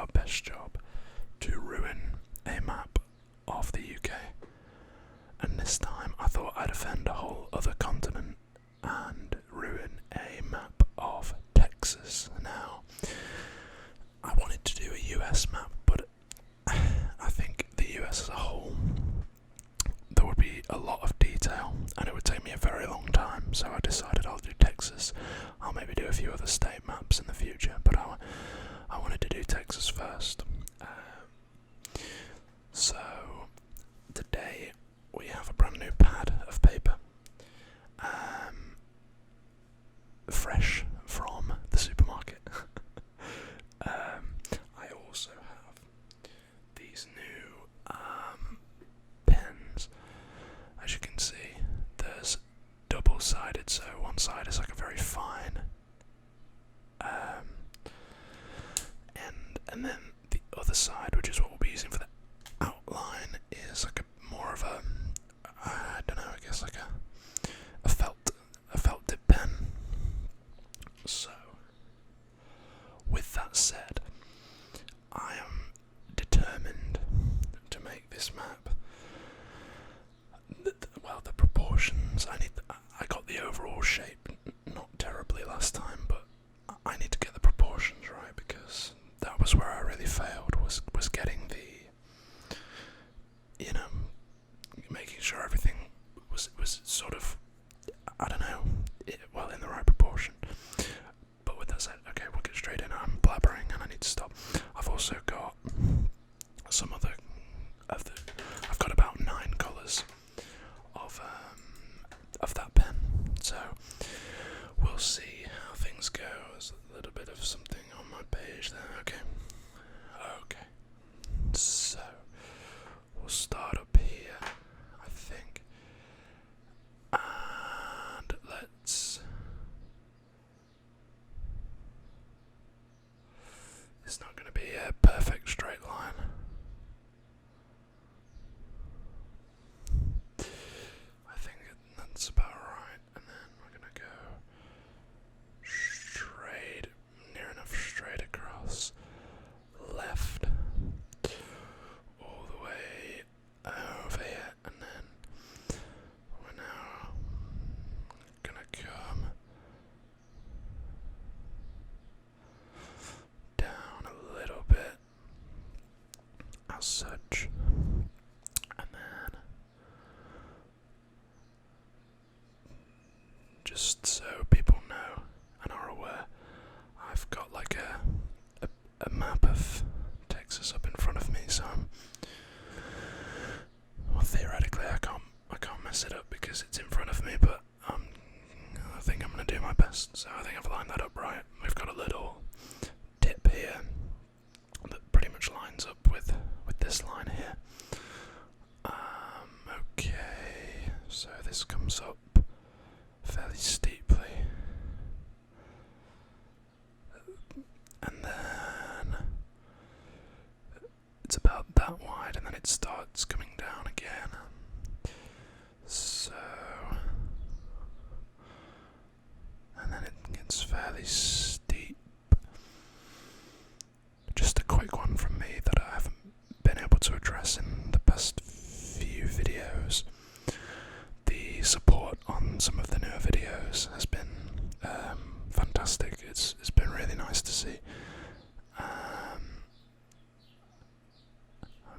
our best job to ruin a map of the UK. And this time I thought I'd offend a whole other continent and ruin a map of Texas. Now, I wanted to do a US map, but I think the US as a whole, there would be a lot of detail and it would take me a very long time, so I decided I'll do Texas. I'll maybe do a few other state maps in the future, but I wanted to do Texas first. So today we have a brand new pad of paper, fresh from the supermarket. I also have these new pens. As you can see, there's double-sided, so one side is like a very fine, and then the other side, which is what we'll be using for the outline, is like a more of a, I don't know, I guess like a felt tip pen. So, with that said, I am determined to make this map. Well, the proportions, I got the overall shape not terribly last time, but I need to get the proportions right, because that was where I really failed, was getting the, making sure everything was sort of, I don't know, in the right proportion. But with that said, okay, we'll get straight in. I'm blabbering and I need to stop. I've also got some other I've got about 9 colours of that pen, so we'll see how things go. There's a little bit of something on my page there. Okay, so we'll start up here, I think, and it's not going to be a perfect straight line. I think that's about right, and then we're going to go straight, near enough straight across, left, all the way over here, and then we're now going to come down a little bit, as such, and then just so people know and are aware, I've got like a map of Texas up in front of me, so theoretically I can't mess it up because it's in front of me, but I think I'm going to do my best. So I think I've lined that up right. We've got a little tip here that pretty much lines up with this line here. Okay, so this comes up fairly steeply, and then it's about that wide, and then it starts coming down again. So, and then it gets fairly steep. Just a quick one from me that I haven't been able to address in the past few videos. The support on some of the newer videos has been fantastic. It's been really nice to see. I'm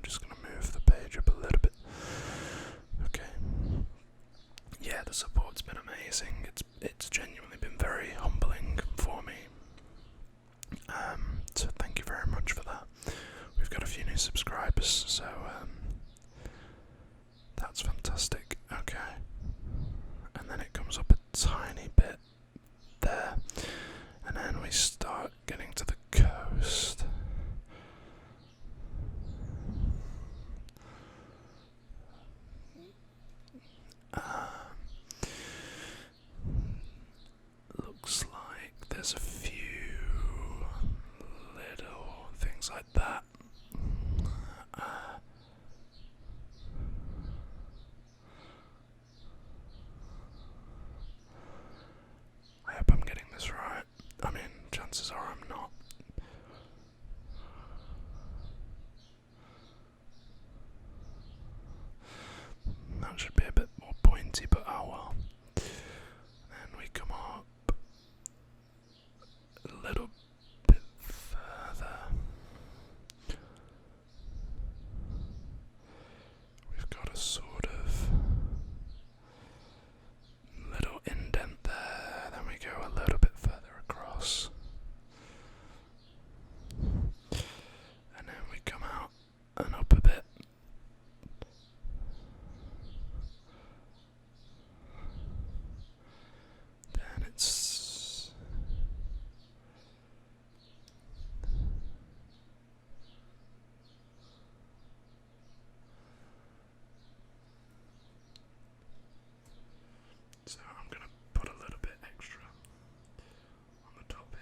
just going to move the page up a little bit. Okay. Yeah, the support's been amazing. It's genuinely been very humbling for me. So thank you very much for that. We've got a few new subscribers, so that's fantastic. Okay. And then it comes up a tiny bit there, and then we start getting to the coast. Looks like there's a few little things like that. I hope I'm getting this right. I mean, chances are I'm not.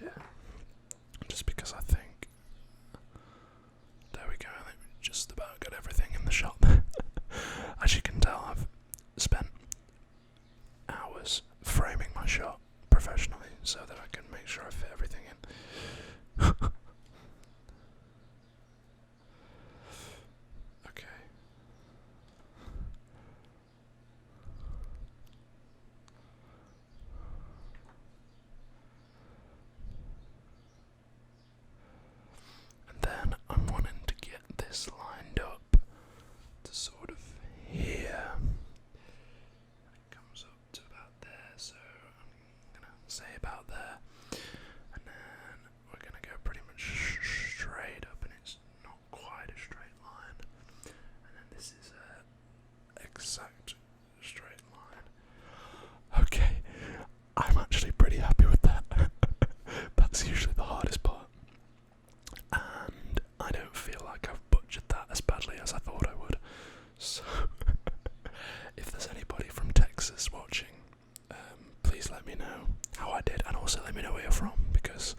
here. Just because I think... There we go, I think we just about got everything in the shot. As you can tell, I've spent hours framing my shot professionally so that I can make sure I fit everything in. Okay. And then I'm wanting to get this lined up to sort of here. It comes up to about there, so I'm gonna say about there. And then we're gonna go pretty much straight up, and it's not quite a straight line. And then this is a exact straight line. Okay, I'm actually pretty happy with that. That's usually the hardest part. And I don't feel like I've butchered that as badly as I thought I would. So, if there's anybody from Texas watching, please let me know how I did, and also let me know where you're from, because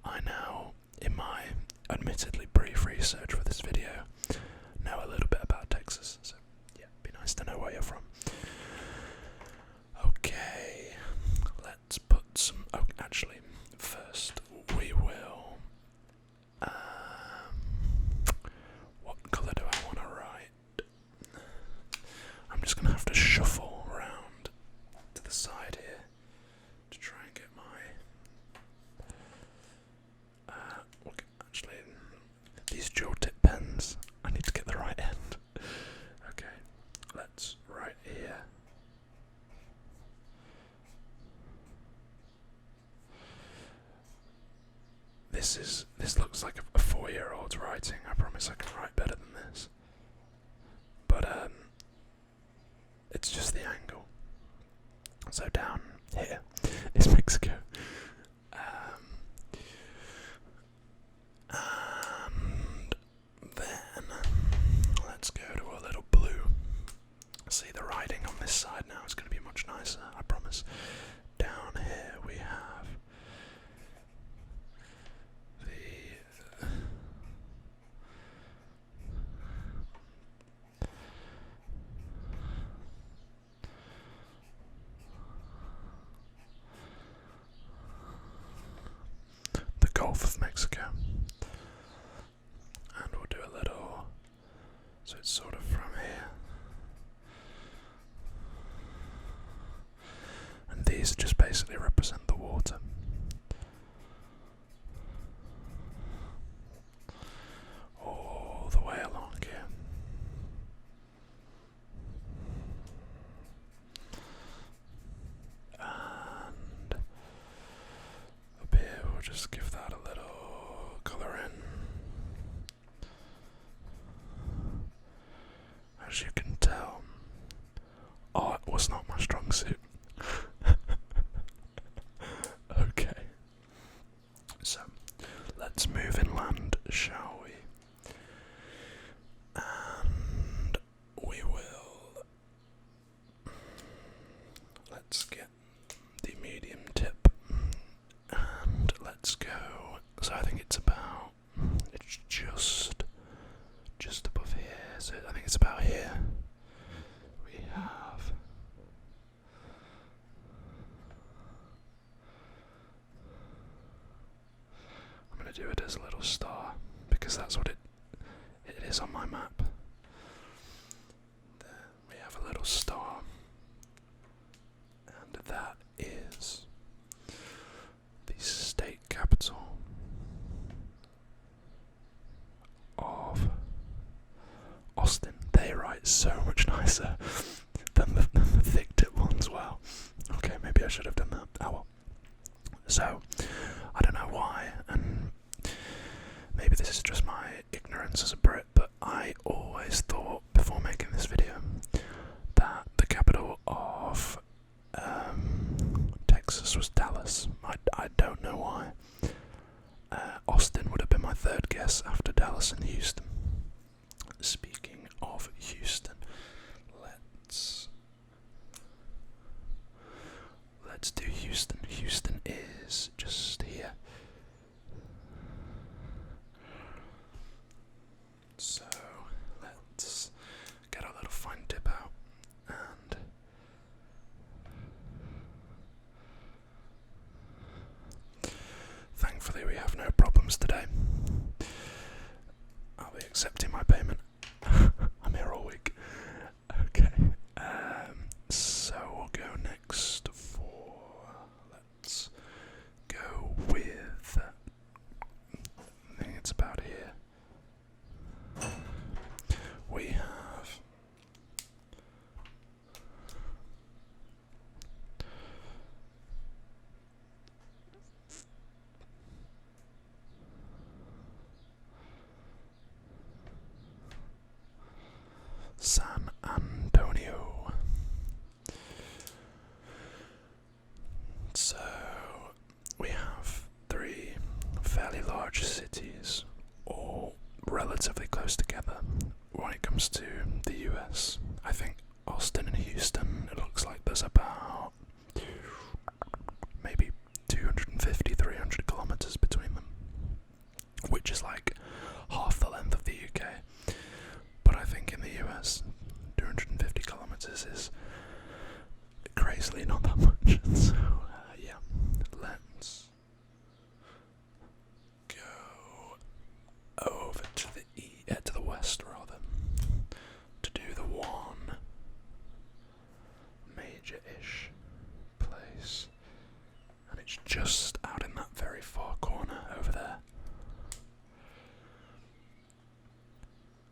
I now, in my admittedly brief research for this video, know a little bit about Texas. So, yeah, it'd be nice to know where you're from. Okay, let's put some... Oh, actually, first we will... what colour do I want to write? I'm just going to have to shuffle around to the side here to try and get my... okay, actually, these dual tip pens, I need to get the right end. Okay, let's write here. This looks like a 4-year-old's writing. I promise I can write better than this. But it's just the angle. So down here is Mexico. And then let's go to a little blue. See, the writing on this side now is going to be much nicer, I promise. Down here we have the Gulf of Mexico. And we'll do a little, so it's sort of from here. And these just basically represent the water. All the way along here. And up here we'll just give that a little colour in. As you can tell, art was not my strong suit. Okay, so let's move inland, shall we? And we will... Let's get the medium tip, and let's go. So I think it's about... It's just above here. So I think it's about here. We have... I'm going to do it as a little star, because that's what it is on my map. There we have a little star, and that is the state capital of Austin. They write so much nicer than the thick tip ones. Wow. Okay, maybe I should have done that. Oh well. So, I don't know why, and maybe this is just my ignorance as a Brit, but I always thought, before making this video, that the capital of Texas was Dallas. I don't know why. Austin would have been my third guess after Dallas and Houston. Speaking of Houston, let's do Houston. Houston is just here. comes to the US, I think Austin and Houston, it looks like there's about maybe 250, 300 kilometres between them, which is like half the length of the UK. But I think in the US, 250 kilometres is crazily not that much. So, yeah, let's go over to the west rather, to do the one major-ish place, and it's just out in that very far corner over there,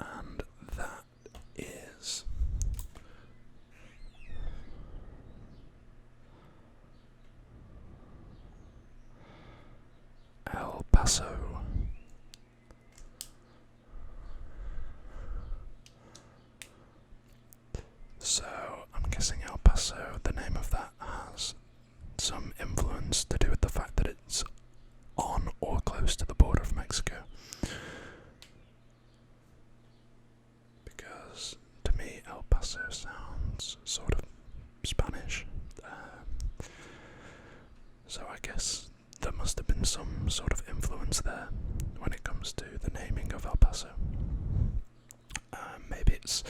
and that is El Paso. So, I'm guessing El Paso, the name of that has some influence to do with the fact that it's on or close to the border of Mexico. Because, to me, El Paso sounds sort of Spanish. So I guess there must have been some sort of influence there when it comes to the naming of El Paso. Maybe it's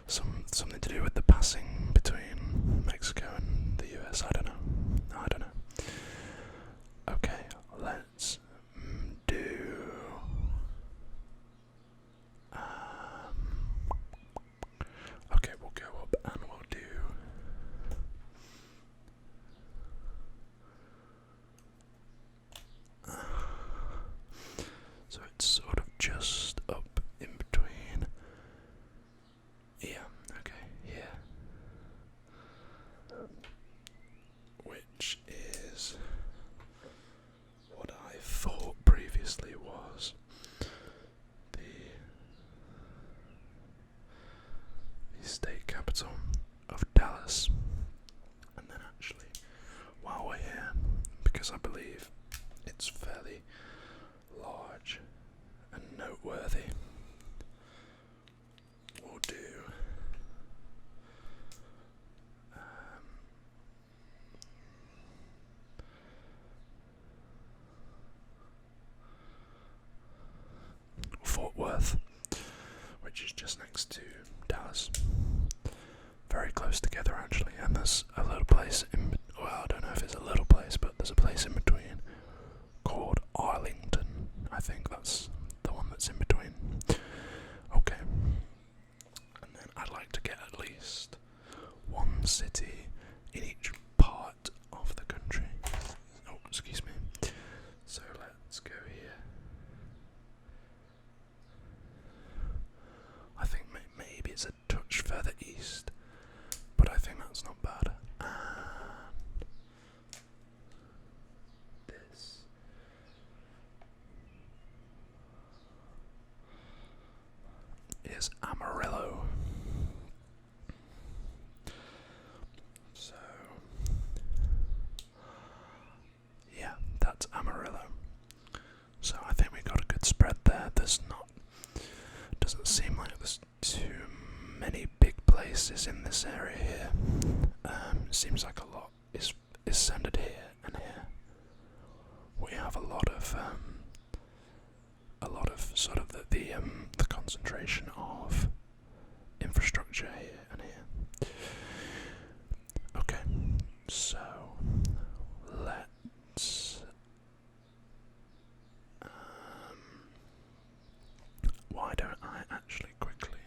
something to do with the passing between Mexico and the US. I don't know. Okay, let's do. Okay, we'll go up and we'll do. So it's sort of just up in between. Yeah, okay, here. Which is what I thought previously was the state capital of Dallas. And then actually, while we're here, because I believe it's fairly large and noteworthy, we'll do Fort Worth, which is just next to Dallas, very close together actually, and there's a little place I don't know if it's a little place, but there's a place in between called Arlington. I think that's the one that's in between. Okay. And then I'd like to get at least one city in each part of the country. Oh, excuse me. So let's go here. I think maybe it's a touch further east, but I think that's not bad. And this is Amarillo. So, yeah, that's Amarillo. So I think we got a good spread there. Doesn't seem like there's too many big places in this area here. It seems like a lot is centered here and here. We have a lot of sort of the concentration of infrastructure here and here. Okay, so let's why don't I actually quickly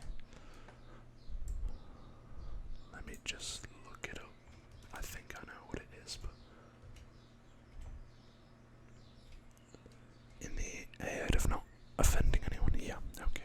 let me just look it up. I think I know what it is, but in the aid of not offending anyone, yeah, okay.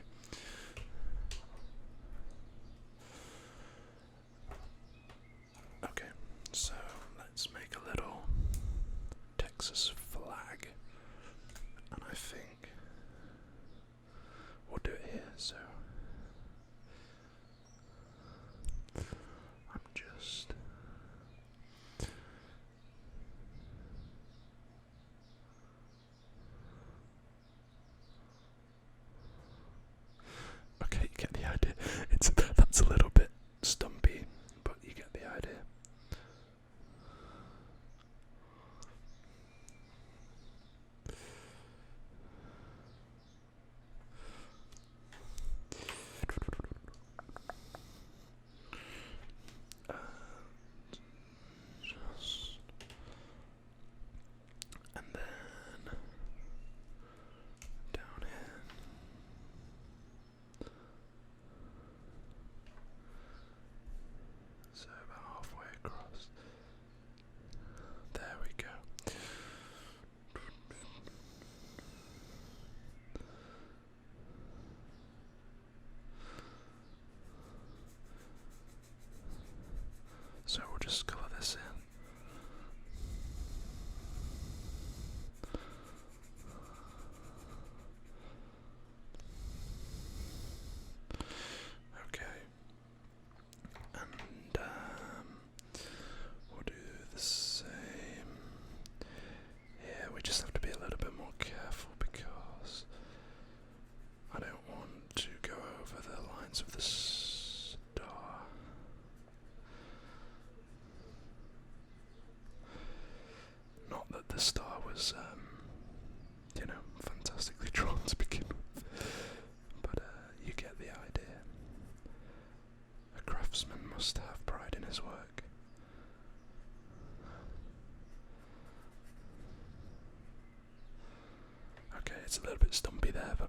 it's a little bit stumpy there, but.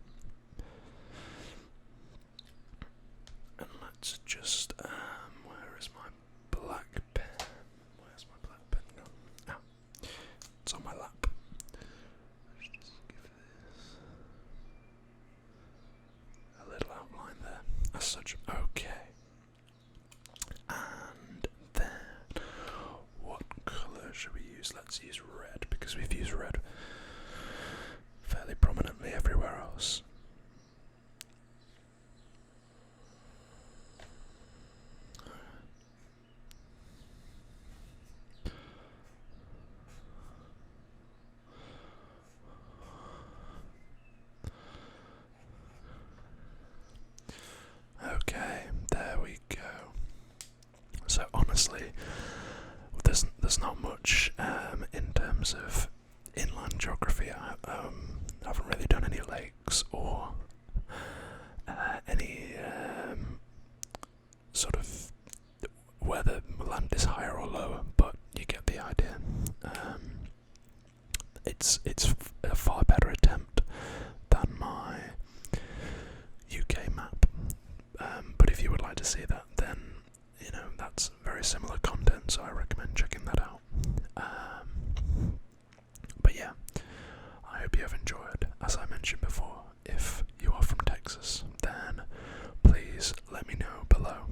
And let's just, where is my black pen? Where's my black pen gone? Ah, it's on my lap. Let's just give this a little outline there, as such. Okay. And then, what colour should we use? Let's use red, because we've used red fairly prominently everywhere else. Okay, there we go. So honestly, there's not much in terms of inland geography. I haven't really done any lakes or any sort of where the land is higher or lower, but you get the idea. It's a far better attempt than my UK map. But if you would like to see that, then that's very similar content, so I recommend checking that out. But yeah, I hope you have enjoyed. As I mentioned before, if you are from Texas, then please let me know below.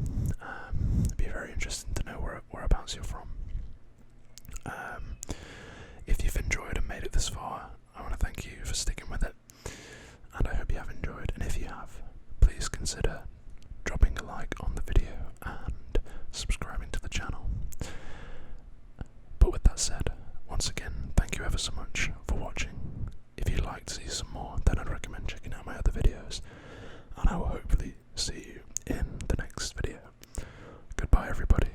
It'd be very interesting to know whereabouts you're from. If you've enjoyed and made it this far, I want to thank you for sticking with it, and I hope you have enjoyed. And if you have, please consider dropping a like on the video and subscribing to the channel. But with that said, once again, thank you ever so much for watching. If you'd like to see some more, then I'd recommend checking out my other videos, and I will hopefully see you in the next video. Goodbye everybody,